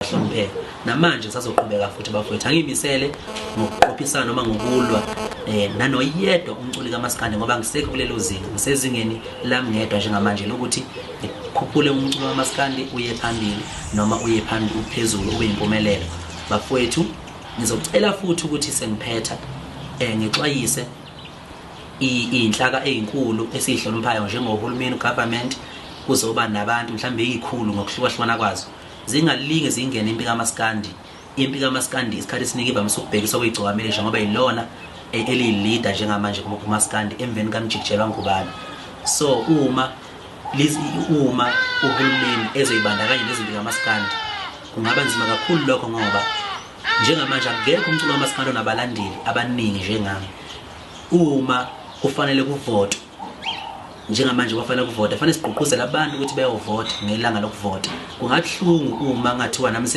hlonipheka namanje sazoqhubeka futhi bafowethu angimisele ngokuqophisana noma ngokulwa nanoyedwa umculi kaMaskandi ngoba ngisekho kulelo zinga ngisezingeni lami ngedwa njengamanje lokuthi ngikhuphule umculo kaMaskandi uye phambili noma uye phambili uphezulu ube impumelelo bafowethu ngizocela futhi ukuthi sengiphetha ngixwayise inhlaka ezinkulu esihlonipayo njengohulumeni government kuzoba nabantu mhlambe ezikhulu ngokuhlukahlukana kwazo zingalinge zingene impika kaMaskandi impika kaMaskandi isikhathi esiningi ivamise ukubhekiswa kwigcokamanisha ngoba yilona eli-leader njengamanje kuMaskandi emveni kaMjikijelo Ngubane so uma uhulumeni ezoyibandakanya nezinto kaMaskandi kungaba nzima kakhulu lokho ngoba njengamanje akekho umculo kaMaskandi onabalandeli abaningi njengami uma kufanele kuvotwe njengamanje kufanele kuvota fanele sigqugquzele abantu ukuthi bayovota ngelanga lokuvota kungabuhlungu uma ngathiwa nami